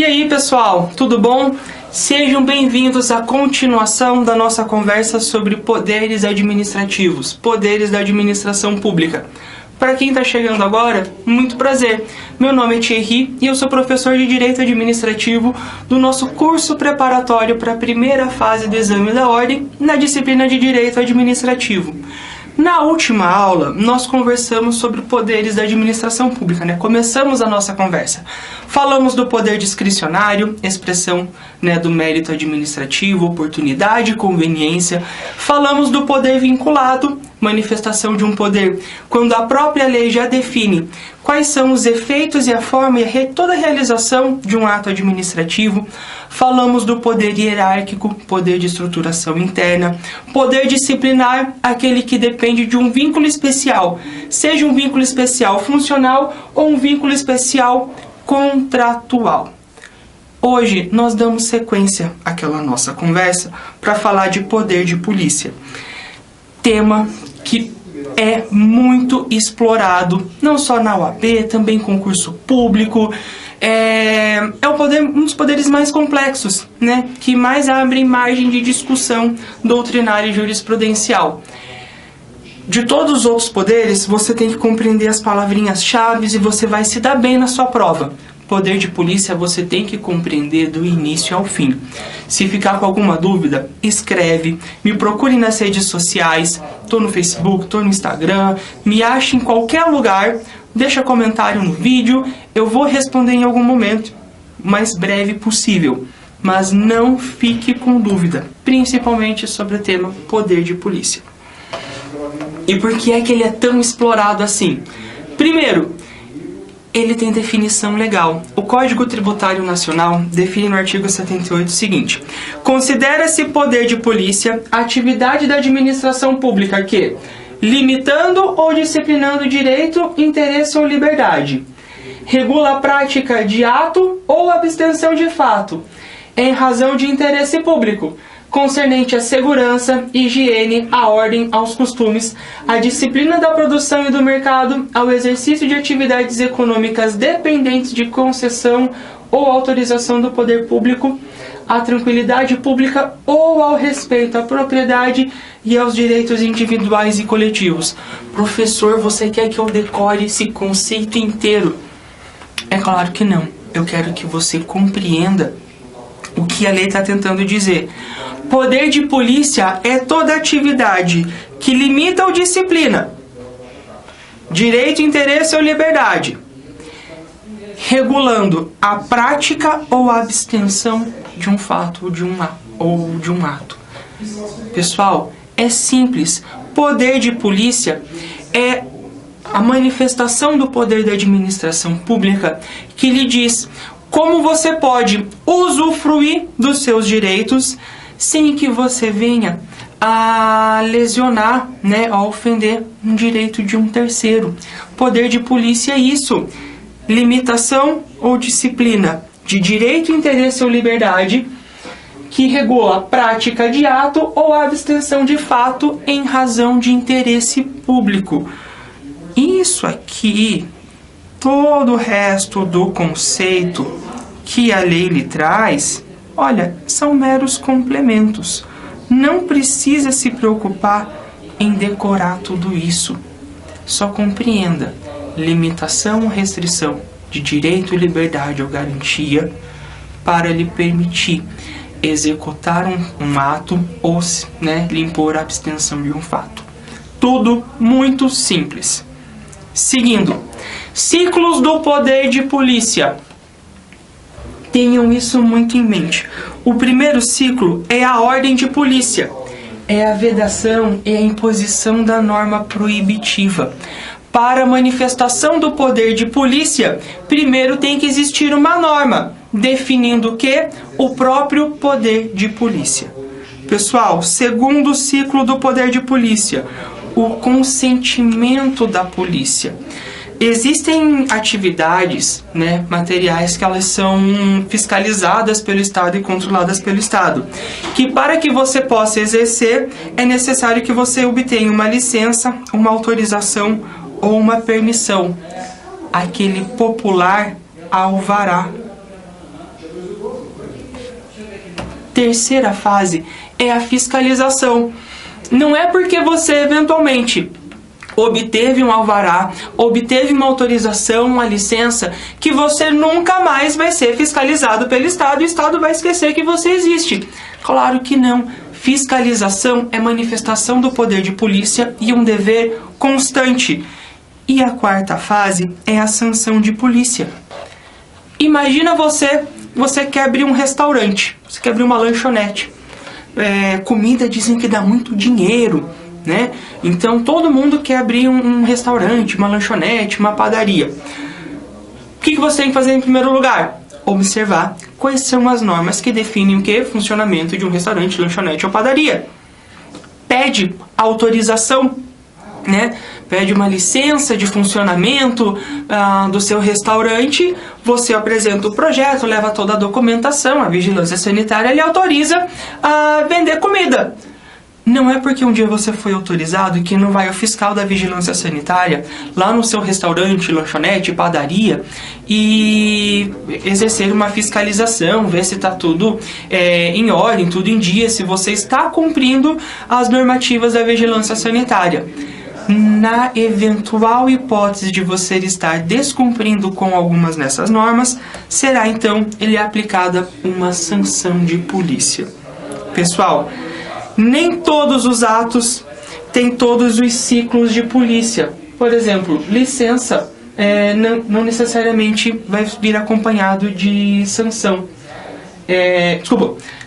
E aí pessoal, tudo bom? Sejam bem-vindos à continuação da nossa conversa sobre poderes administrativos, poderes da administração pública. Para quem está chegando agora, muito prazer. Meu nome é Thierry e eu sou professor de Direito Administrativo do nosso curso preparatório para a primeira fase do exame da ordem na disciplina de Direito Administrativo. Na última aula, nós conversamos sobre poderes da administração pública, Começamos a nossa conversa. Falamos do poder discricionário, expressão do mérito administrativo, oportunidade, conveniência. Falamos do poder vinculado, manifestação de um poder, quando a própria lei já define quais são os efeitos e a forma e toda a realização de um ato administrativo. Falamos do poder hierárquico, poder de estruturação interna, poder disciplinar, aquele que depende de um vínculo especial, seja um vínculo especial funcional ou um vínculo especial contratual. Hoje nós damos sequência àquela nossa conversa para falar de poder de polícia. Tema que é muito explorado, não só na UAB, também concurso público. É um dos poderes mais complexos, que mais abrem margem de discussão doutrinária e jurisprudencial. De todos os outros poderes, você tem que compreender as palavrinhas-chave e você vai se dar bem na sua prova. Poder de polícia você tem que compreender do início ao fim. Se ficar com alguma dúvida, escreve, me procure nas redes sociais, estou no Facebook, estou no Instagram, me ache em qualquer lugar, deixa comentário no vídeo, eu vou responder em algum momento, o mais breve possível. Mas não fique com dúvida, principalmente sobre o tema poder de polícia. E por que é que ele é tão explorado assim? Primeiro, ele tem definição legal. O Código Tributário Nacional define no artigo 78 o seguinte: considera-se poder de polícia a atividade da administração pública que, limitando ou disciplinando direito, interesse ou liberdade, regula a prática de ato ou abstenção de fato, em razão de interesse público, concernente à segurança, higiene, à ordem, aos costumes, à disciplina da produção e do mercado, ao exercício de atividades econômicas dependentes de concessão ou autorização do poder público, à tranquilidade pública ou ao respeito à propriedade e aos direitos individuais e coletivos. Professor, você quer que eu decore esse conceito inteiro? É claro que não. Eu quero que você compreenda o que a lei está tentando dizer. Poder de polícia é toda atividade que limita ou disciplina direito, interesse ou liberdade, regulando a prática ou a abstenção de um fato ou de um ato. Pessoal, é simples. Poder de polícia é a manifestação do poder da administração pública que lhe diz como você pode usufruir dos seus direitos sem que você venha a lesionar, a ofender um direito de um terceiro. Poder de polícia é isso: limitação ou disciplina de direito, interesse ou liberdade que regula a prática de ato ou a abstenção de fato em razão de interesse público. Isso aqui, todo o resto do conceito que a lei lhe traz, olha, são meros complementos. Não precisa se preocupar em decorar tudo isso. Só compreenda: limitação ou restrição de direito, liberdade ou garantia para lhe permitir executar um ato ou lhe impor a abstenção de um fato. Tudo muito simples. Seguindo, ciclos do poder de polícia. Tenham isso muito em mente. O primeiro ciclo é a ordem de polícia. É a vedação e a imposição da norma proibitiva. Para a manifestação do poder de polícia, primeiro tem que existir uma norma, definindo o que? O próprio poder de polícia. Pessoal, segundo ciclo do poder de polícia, o consentimento da polícia. Existem atividades, materiais que elas são fiscalizadas pelo Estado e controladas pelo Estado, que para que você possa exercer é necessário que você obtenha uma licença, uma autorização ou uma permissão, aquele popular alvará. Terceira fase é a fiscalização. Não é porque você eventualmente obteve um alvará, obteve uma autorização, uma licença, que você nunca mais vai ser fiscalizado pelo Estado e o Estado vai esquecer que você existe. Claro que não. Fiscalização é manifestação do poder de polícia e um dever constante. E a quarta fase é a sanção de polícia. Imagina você quer abrir um restaurante, você quer abrir uma lanchonete. Comida dizem que dá muito dinheiro, né? Então todo mundo quer abrir um restaurante, uma lanchonete, uma padaria. O que você tem que fazer em primeiro lugar? Observar quais são as normas que definem o que? Funcionamento de um restaurante, lanchonete ou padaria. Pede autorização, né? Pede uma licença de funcionamento do seu restaurante, você apresenta o projeto, leva toda a documentação, a vigilância sanitária lhe autoriza a vender comida. Não é porque um dia você foi autorizado que não vai o fiscal da vigilância sanitária lá no seu restaurante, lanchonete, padaria e exercer uma fiscalização, ver se está tudo em ordem, tudo em dia, se você está cumprindo as normativas da vigilância sanitária. Na eventual hipótese de você estar descumprindo com algumas dessas normas, será então lhe aplicada uma sanção de polícia. Pessoal, nem todos os atos têm todos os ciclos de polícia. Por exemplo, licença não necessariamente vai vir acompanhado de sanção.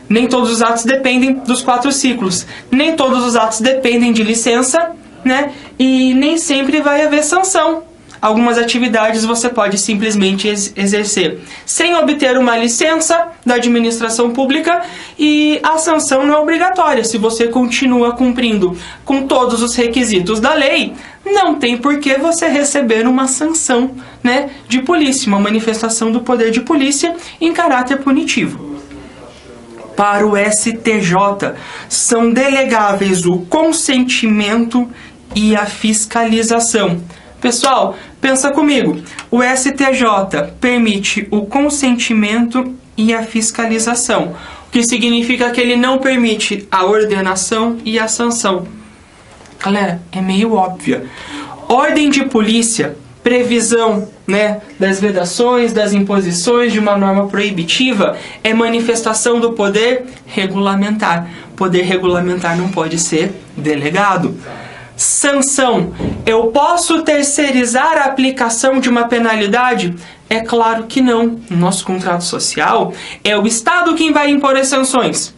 Nem todos os atos dependem dos 4 ciclos. Nem todos os atos dependem de licença, né? E nem sempre vai haver sanção. Algumas atividades você pode simplesmente exercer sem obter uma licença da administração pública e a sanção não é obrigatória. Se você continua cumprindo com todos os requisitos da lei, não tem por que você receber uma sanção, né, de polícia, uma manifestação do poder de polícia em caráter punitivo. Para o STJ, são delegáveis o consentimento e a fiscalização. Pessoal, pensa comigo, o STJ permite o consentimento e a fiscalização, o que significa que ele não permite a ordenação e a sanção. Galera, é meio óbvia. Ordem de polícia, previsão, né, das vedações, das imposições de uma norma proibitiva é manifestação do poder regulamentar. Poder regulamentar não pode ser delegado. Sanção. Eu posso terceirizar a aplicação de uma penalidade? É claro que não. No nosso contrato social, é o Estado quem vai impor as sanções.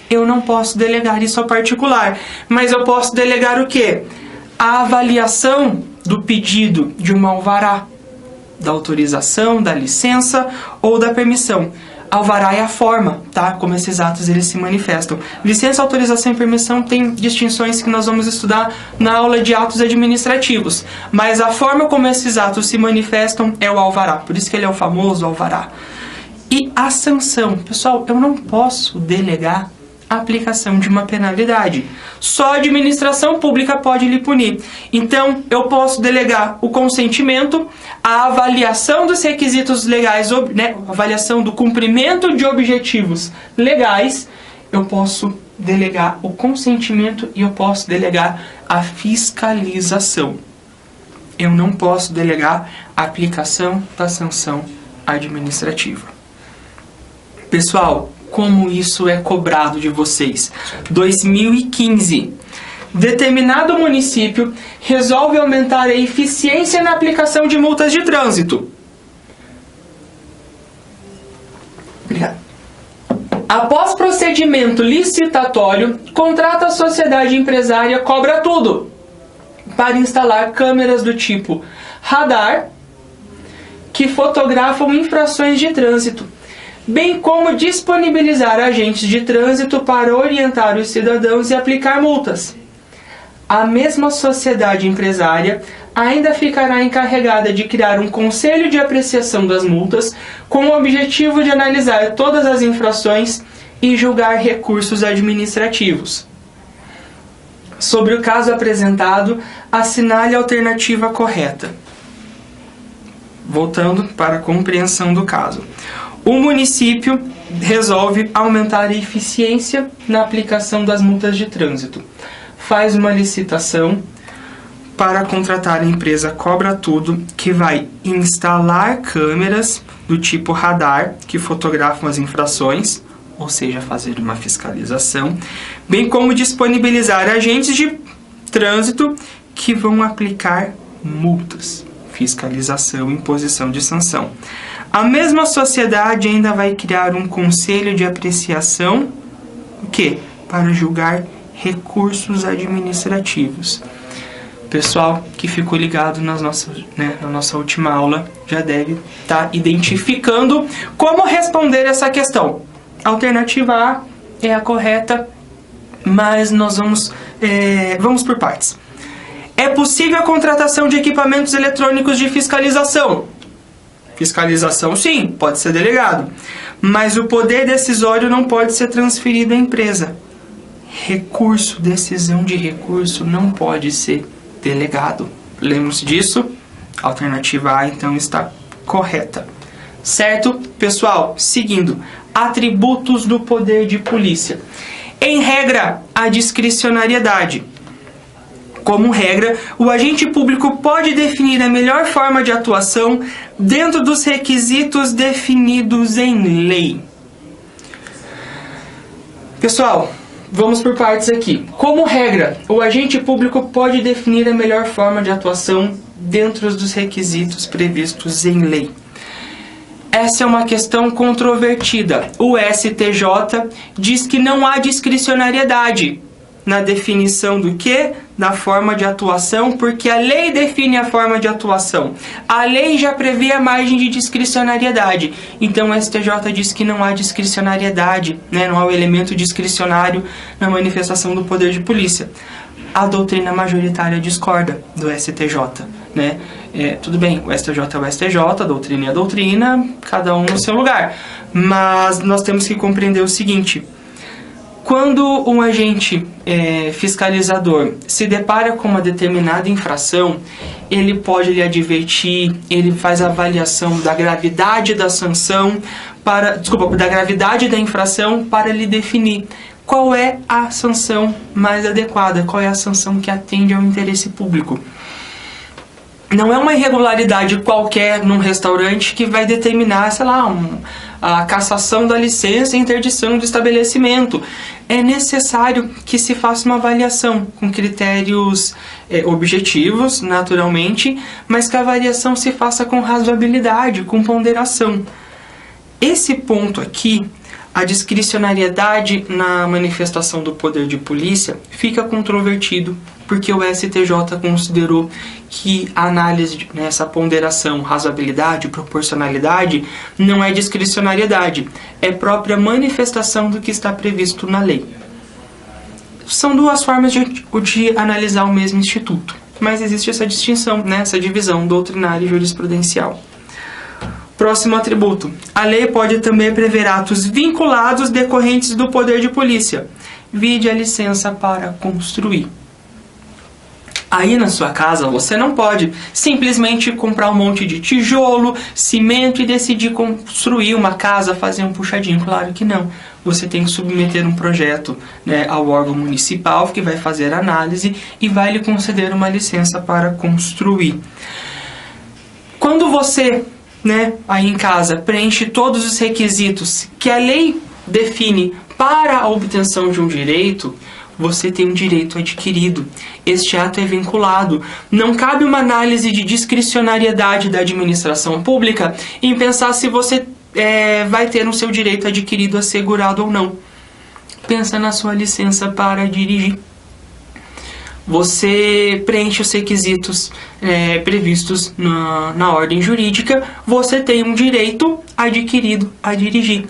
Eu não posso delegar isso ao particular, mas eu posso delegar o quê? A avaliação do pedido de uma alvará, da autorização, da licença ou da permissão. Alvará é a forma, tá? Como esses atos eles se manifestam. Licença, autorização e permissão tem distinções que nós vamos estudar na aula de atos administrativos. Mas a forma como esses atos se manifestam é o alvará. Por isso que ele é o famoso alvará. E a sanção. Pessoal, eu não posso delegar a aplicação de uma penalidade. Só a administração pública pode lhe punir. Então, eu posso delegar o consentimento, a avaliação dos requisitos legais, né, avaliação do cumprimento de objetivos legais. Eu posso delegar o consentimento e eu posso delegar a fiscalização. Eu não posso delegar a aplicação da sanção administrativa. Pessoal, como isso é cobrado de vocês? 2015. Determinado município resolve aumentar a eficiência na aplicação de multas de trânsito. Obrigado. Após procedimento licitatório, contrata a sociedade empresária Cobra Tudo para instalar câmeras do tipo radar que fotografam infrações de trânsito, bem como disponibilizar agentes de trânsito para orientar os cidadãos e aplicar multas. A mesma sociedade empresária ainda ficará encarregada de criar um conselho de apreciação das multas com o objetivo de analisar todas as infrações e julgar recursos administrativos. Sobre o caso apresentado, assinale a alternativa correta. Voltando para a compreensão do caso. O município resolve aumentar a eficiência na aplicação das multas de trânsito. Faz uma licitação para contratar a empresa Cobra Tudo, que vai instalar câmeras do tipo radar, que fotografam as infrações, ou seja, fazer uma fiscalização, bem como disponibilizar agentes de trânsito que vão aplicar multas, fiscalização e imposição de sanção. A mesma sociedade ainda vai criar um conselho de apreciação, o quê? Para julgar recursos administrativos. Pessoal que ficou ligado na nossa última aula já deve estar identificando como responder essa questão. A alternativa A é a correta, mas nós vamos por partes. É possível a contratação de equipamentos eletrônicos de fiscalização? Fiscalização, sim, pode ser delegado, mas o poder decisório não pode ser transferido à empresa. Recurso, decisão de recurso não pode ser delegado. Lembre-se disso? A alternativa A, então, está correta. Certo? Pessoal, seguindo. Atributos do poder de polícia. Em regra, a discricionariedade. Como regra, o agente público pode definir a melhor forma de atuação dentro dos requisitos definidos em lei. Pessoal, vamos por partes aqui. Como regra, o agente público pode definir a melhor forma de atuação dentro dos requisitos previstos em lei. Essa é uma questão controvertida. O STJ diz que não há discricionariedade na definição do que? Da forma de atuação, porque a lei define a forma de atuação. A lei já prevê a margem de discricionariedade. Então o STJ diz que não há discricionariedade, né? Não há o elemento discricionário na manifestação do poder de polícia. A doutrina majoritária discorda do STJ, né? Tudo bem, o STJ é o STJ, a doutrina é a doutrina, cada um no seu lugar. Mas nós temos que compreender o seguinte: quando um agente fiscalizador se depara com uma determinada infração, ele pode lhe advertir, ele faz a avaliação da gravidade da sanção, da gravidade da infração para lhe definir qual é a sanção mais adequada, qual é a sanção que atende ao interesse público. Não é uma irregularidade qualquer num restaurante que vai determinar, sei lá, a cassação da licença e interdição do estabelecimento. É necessário que se faça uma avaliação com critérios objetivos, naturalmente, mas que a avaliação se faça com razoabilidade, com ponderação. Esse ponto aqui, a discricionariedade na manifestação do poder de polícia, fica controvertido, porque o STJ considerou que a análise nessa ponderação, razoabilidade, proporcionalidade, não é discricionariedade, é própria manifestação do que está previsto na lei. São duas formas de analisar o mesmo instituto, mas existe essa distinção, né, essa divisão doutrinária e jurisprudencial. Próximo atributo. A lei pode também prever atos vinculados decorrentes do poder de polícia. Vide a licença para construir. Aí na sua casa você não pode simplesmente comprar um monte de tijolo, cimento e decidir construir uma casa, fazer um puxadinho. Claro que não. Você tem que submeter um projeto, né, ao órgão municipal que vai fazer a análise e vai lhe conceder uma licença para construir. Quando você, né, aí em casa, preenche todos os requisitos que a lei define para a obtenção de um direito, você tem um direito adquirido. Este ato é vinculado. Não cabe uma análise de discricionariedade da administração pública em pensar se você vai ter o seu direito adquirido assegurado ou não. Pensa na sua licença para dirigir. Você preenche os requisitos previstos na ordem jurídica, você tem um direito adquirido a dirigir.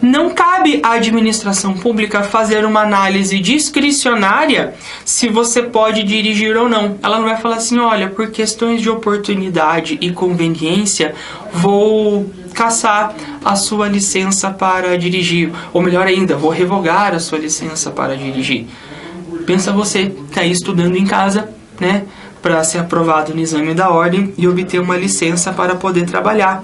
Não cabe à administração pública fazer uma análise discricionária se você pode dirigir ou não. Ela não vai falar assim, olha, por questões de oportunidade e conveniência, vou cassar a sua licença para dirigir. Ou melhor ainda, vou revogar a sua licença para dirigir. Pensa você tá aí estudando em casa, né, para ser aprovado no exame da ordem e obter uma licença para poder trabalhar.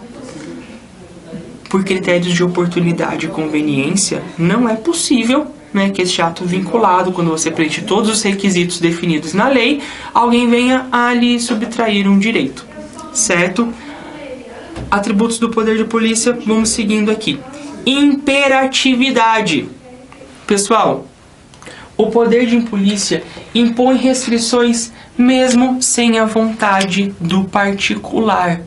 por critérios de oportunidade e conveniência, não é possível, né, que este ato vinculado, quando você preenche todos os requisitos definidos na lei, alguém venha a lhe subtrair um direito, certo? Atributos do poder de polícia, vamos seguindo aqui. Imperatividade. Pessoal, o poder de polícia impõe restrições mesmo sem a vontade do particular.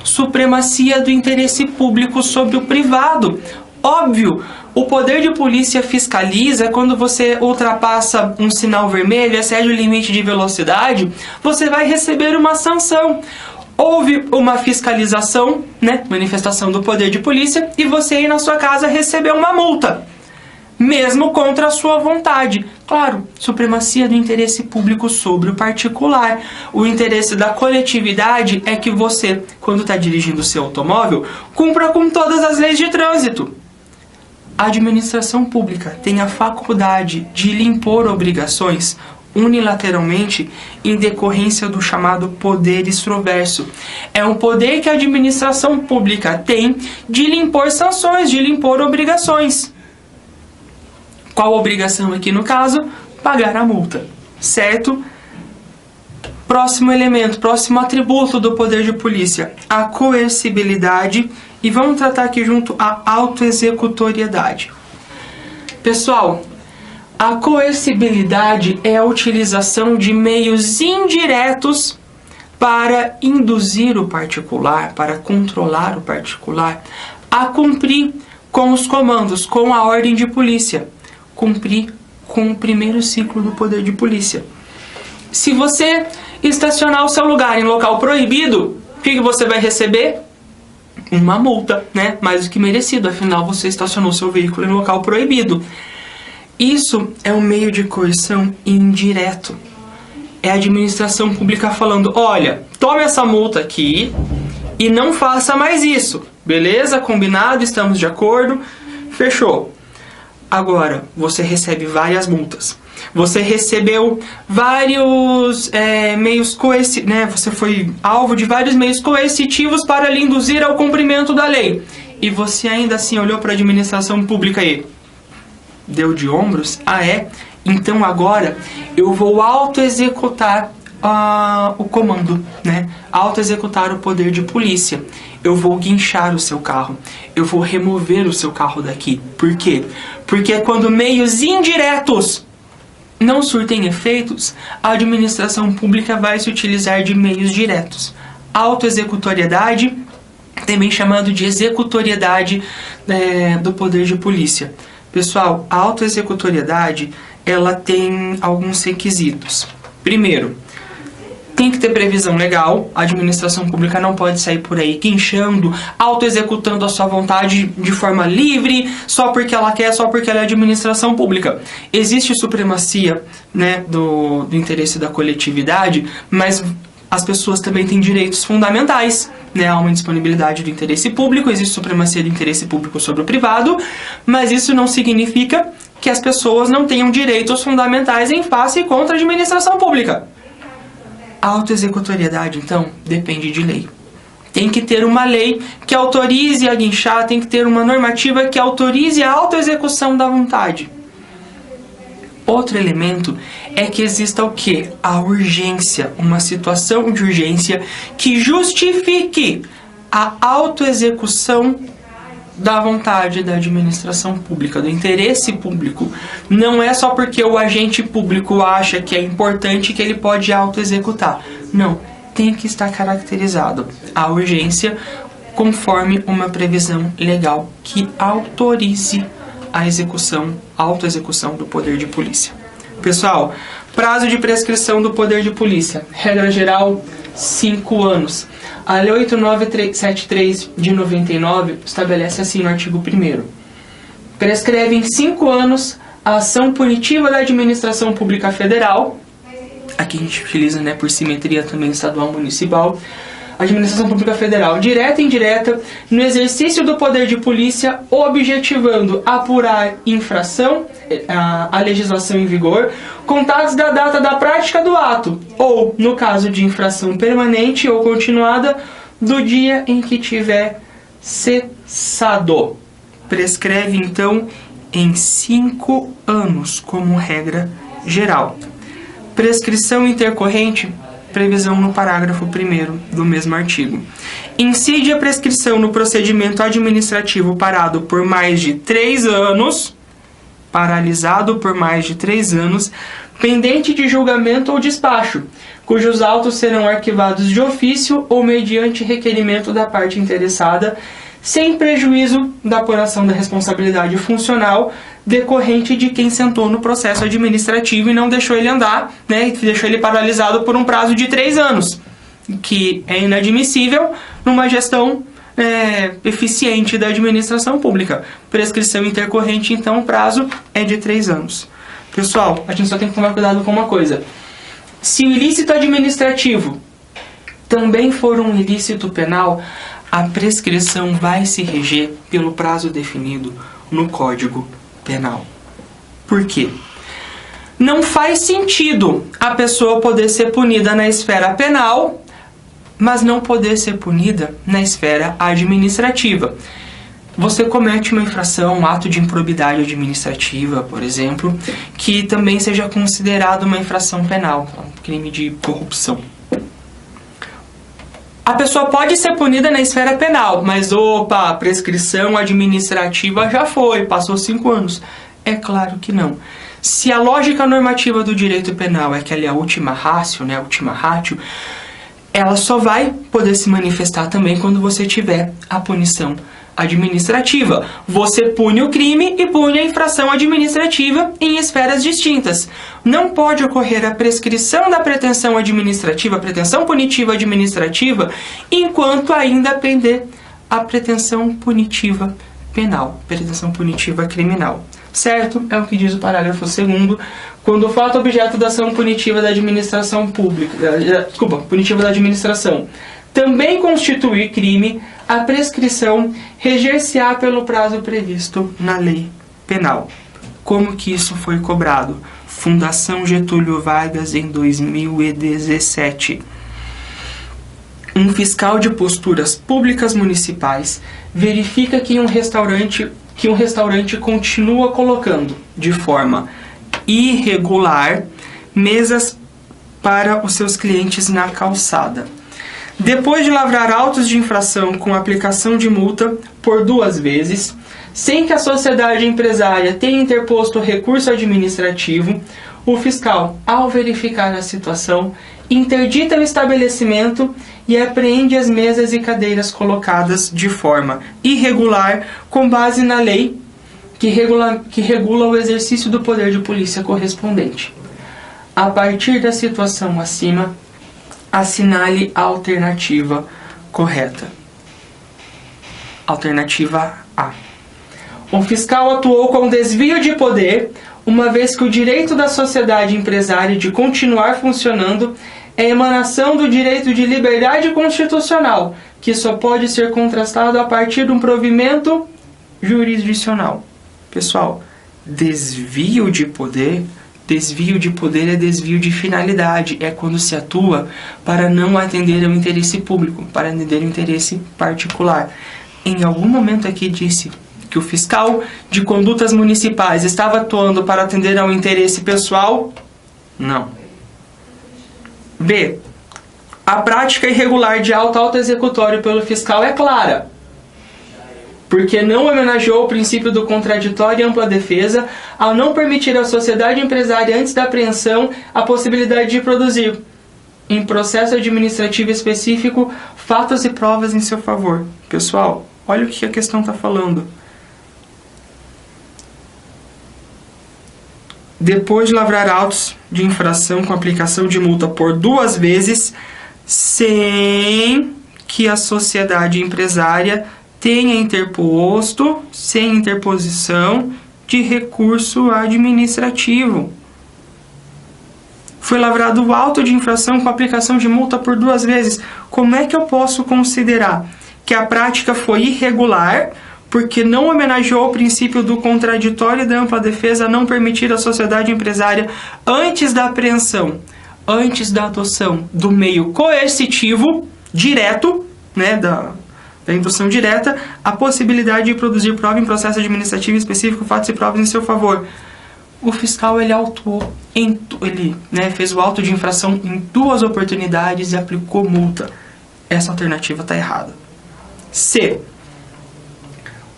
Supremacia do interesse público sobre o privado. Óbvio, o poder de polícia fiscaliza quando você ultrapassa um sinal vermelho, excede o limite de velocidade, você vai receber uma sanção. Houve uma fiscalização, né, manifestação do poder de polícia, e você aí na sua casa recebeu uma multa, mesmo contra a sua vontade. Claro, supremacia do interesse público sobre o particular. O interesse da coletividade é que você, quando está dirigindo o seu automóvel, cumpra com todas as leis de trânsito. A administração pública tem a faculdade de lhe impor obrigações unilateralmente em decorrência do chamado poder extroverso. É um poder que a administração pública tem de lhe impor sanções, de lhe impor obrigações. Qual a obrigação aqui no caso? Pagar a multa, certo? Próximo elemento, próximo atributo do poder de polícia, a coercibilidade, e vamos tratar aqui junto a autoexecutoriedade. Pessoal, a coercibilidade é a utilização de meios indiretos para induzir o particular, para controlar o particular, a cumprir com os comandos, com a ordem de polícia, cumprir com o primeiro ciclo do poder de polícia. Se você estacionar o seu lugar em local proibido, o que você vai receber? Uma multa, né? Mais do que merecido, afinal você estacionou seu veículo em local proibido. Isso é um meio de coerção indireto. É a administração pública falando, olha, tome essa multa aqui e não faça mais isso. Beleza? Combinado? Estamos de acordo? Fechou. Agora, você recebe várias multas. Você recebeu vários meios coercitivos, né? Você foi alvo de vários meios coercitivos para lhe induzir ao cumprimento da lei. E você ainda assim olhou para a administração pública e deu de ombros? Ah, é? Então agora eu vou auto-executar o comando, né? Auto-executar o poder de polícia. Eu vou guinchar o seu carro. Eu vou remover o seu carro daqui. Por quê? Porque quando meios indiretos não surtem efeitos, a administração pública vai se utilizar de meios diretos. Autoexecutoriedade, também chamado de executoriedade do poder de polícia. Pessoal, a autoexecutoriedade, ela tem alguns requisitos. Primeiro, tem que ter previsão legal. A administração pública não pode sair por aí guinchando, auto-executando a sua vontade de forma livre, só porque ela quer, só porque ela é administração pública. Existe supremacia, né, do interesse da coletividade, mas as pessoas também têm direitos fundamentais, né? Há uma indisponibilidade do interesse público, existe supremacia do interesse público sobre o privado, mas isso não significa que as pessoas não tenham direitos fundamentais em face e contra a administração pública. A autoexecutoriedade, então, depende de lei. Tem que ter uma lei que autorize a guinchar, tem que ter uma normativa que autorize a autoexecução da vontade. Outro elemento é que exista o quê? A urgência, uma situação de urgência que justifique a autoexecução da vontade da administração pública, do interesse público. Não é só porque o agente público acha que é importante que ele pode auto-executar. Não, tem que estar caracterizado a urgência conforme uma previsão legal que autorize a execução, auto-execução do poder de polícia. Pessoal, prazo de prescrição do poder de polícia. Regra geral, 5 anos. A Lei 8973 de 99 estabelece assim no artigo 1º. Prescreve em 5 anos a ação punitiva da administração pública federal. Aqui a gente utiliza, né, por simetria também estadual municipal. Administração pública federal, direta e indireta, no exercício do poder de polícia, objetivando apurar infração à legislação em vigor, contados da data da prática do ato, ou, no caso de infração permanente ou continuada, do dia em que tiver cessado. Prescreve, então, em 5 anos, como regra geral. Prescrição intercorrente, previsão no parágrafo 1º do mesmo artigo. Incide a prescrição no procedimento administrativo parado por mais de 3 anos, paralisado por mais de 3 anos, pendente de julgamento ou despacho, cujos autos serão arquivados de ofício ou mediante requerimento da parte interessada, sem prejuízo da apuração da responsabilidade funcional decorrente de quem sentou no processo administrativo e não deixou ele andar, né, e deixou ele paralisado por um prazo de 3 anos, que é inadmissível numa gestão eficiente da administração pública. Prescrição intercorrente, então, o prazo é de 3 anos. Pessoal, a gente só tem que tomar cuidado com uma coisa. Se o ilícito administrativo também for um ilícito penal, a prescrição vai se reger pelo prazo definido no Código Penal. Por quê? Não faz sentido a pessoa poder ser punida na esfera penal, mas não poder ser punida na esfera administrativa. Você comete uma infração, um ato de improbidade administrativa, por exemplo, que também seja considerado uma infração penal, um crime de corrupção. A pessoa pode ser punida na esfera penal, mas opa, a prescrição administrativa já foi, passou 5 anos. É claro que não. Se a lógica normativa do direito penal é que ela é a última ratio, né, a última ratio, ela só vai poder se manifestar também quando você tiver a punição administrativa. Você pune o crime e pune a infração administrativa em esferas distintas. Não pode ocorrer a prescrição da pretensão administrativa, a pretensão punitiva administrativa, enquanto ainda pender a pretensão punitiva penal, pretensão punitiva criminal. Certo? É o que diz o parágrafo 2º, quando o fato objeto da ação punitiva da administração pública, punitiva da administração, também constituir crime, a prescrição reger-se-á pelo prazo previsto na lei penal. Como que isso foi cobrado? Fundação Getúlio Vargas em 2017. Um fiscal de posturas públicas municipais verifica que um restaurante continua colocando de forma irregular mesas para os seus clientes na calçada. Depois de lavrar autos de infração com aplicação de multa por 2 vezes, sem que a sociedade empresária tenha interposto recurso administrativo, o fiscal, ao verificar a situação, interdita o estabelecimento e apreende as mesas e cadeiras colocadas de forma irregular com base na lei que regula o exercício do poder de polícia correspondente. A partir da situação acima, assinale a alternativa correta. Alternativa A. O fiscal atuou com desvio de poder, uma vez que o direito da sociedade empresária de continuar funcionando é emanação do direito de liberdade constitucional, que só pode ser contrastado a partir de um provimento jurisdicional. Pessoal, desvio de poder é desvio de finalidade, é quando se atua para não atender ao interesse público, para atender ao interesse particular. Em algum momento aqui disse que o fiscal de condutas municipais estava atuando para atender ao interesse pessoal? Não. B. A prática irregular de auto executório pelo fiscal é clara, porque não homenageou o princípio do contraditório e ampla defesa ao não permitir à sociedade empresária, antes da apreensão, a possibilidade de produzir, em processo administrativo específico, fatos e provas em seu favor. Pessoal, olha o que a questão está falando. Depois de lavrar autos de infração com aplicação de multa por 2 vezes, sem que a sociedade empresária tenha interposto, sem interposição de recurso administrativo. Foi lavrado o auto de infração com aplicação de multa por 2 vezes. Como é que eu posso considerar que a prática foi irregular, porque não homenageou o princípio do contraditório e da ampla defesa, não permitir à sociedade empresária, antes da apreensão, antes da adoção do meio coercitivo, direto, né, da indução direta, a possibilidade de produzir prova em processo administrativo específico, fatos e provas em seu favor. O fiscal, ele autuou, ele fez o auto de infração em 2 oportunidades e aplicou multa. Essa alternativa está errada. C.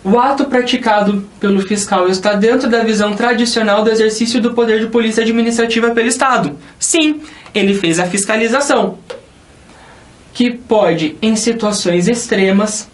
O ato praticado pelo fiscal está dentro da visão tradicional do exercício do poder de polícia administrativa pelo Estado. Sim, ele fez a fiscalização, que pode, em situações extremas,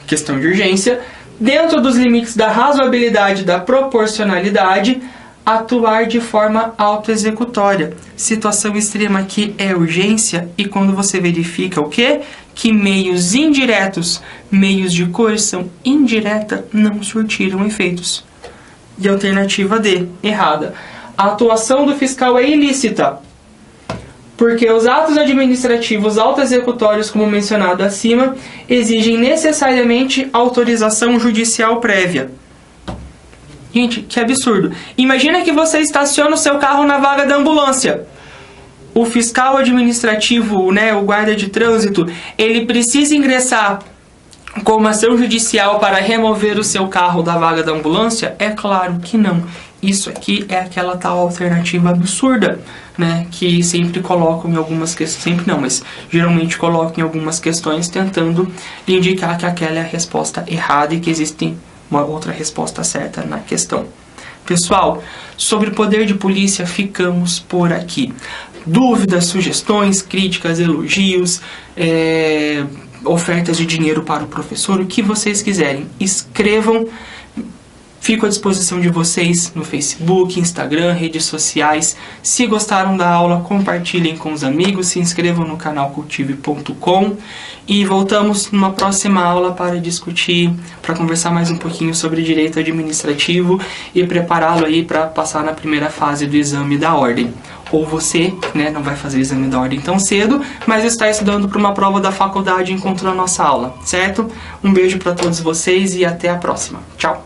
questão de urgência, dentro dos limites da razoabilidade e da proporcionalidade, atuar de forma autoexecutória. Situação extrema aqui é urgência, e quando você verifica o quê? Que meios indiretos, meios de coerção indireta não surtiram efeitos. E alternativa D, errada. A atuação do fiscal é ilícita, porque os atos administrativos autoexecutórios, como mencionado acima, exigem necessariamente autorização judicial prévia. Gente, que absurdo. Imagina que você estaciona o seu carro na vaga da ambulância. O fiscal administrativo, o guarda de trânsito, ele precisa ingressar com uma ação judicial para remover o seu carro da vaga da ambulância? É claro que não. Isso aqui é aquela tal alternativa absurda, que sempre colocam em algumas questões, sempre não, mas geralmente colocam em algumas questões tentando indicar que aquela é a resposta errada e que existe uma outra resposta certa na questão. Pessoal, sobre poder de polícia ficamos por aqui. Dúvidas, sugestões, críticas, elogios, ofertas de dinheiro para o professor, o que vocês quiserem, escrevam. Fico à disposição de vocês no Facebook, Instagram, redes sociais. Se gostaram da aula, compartilhem com os amigos, se inscrevam no canal cultive.com e voltamos numa próxima aula para discutir, para conversar mais um pouquinho sobre direito administrativo e prepará-lo aí para passar na primeira fase do exame da ordem. Ou você, não vai fazer o exame da ordem tão cedo, mas está estudando para uma prova da faculdade e encontrou a nossa aula, certo? Um beijo para todos vocês e até a próxima. Tchau!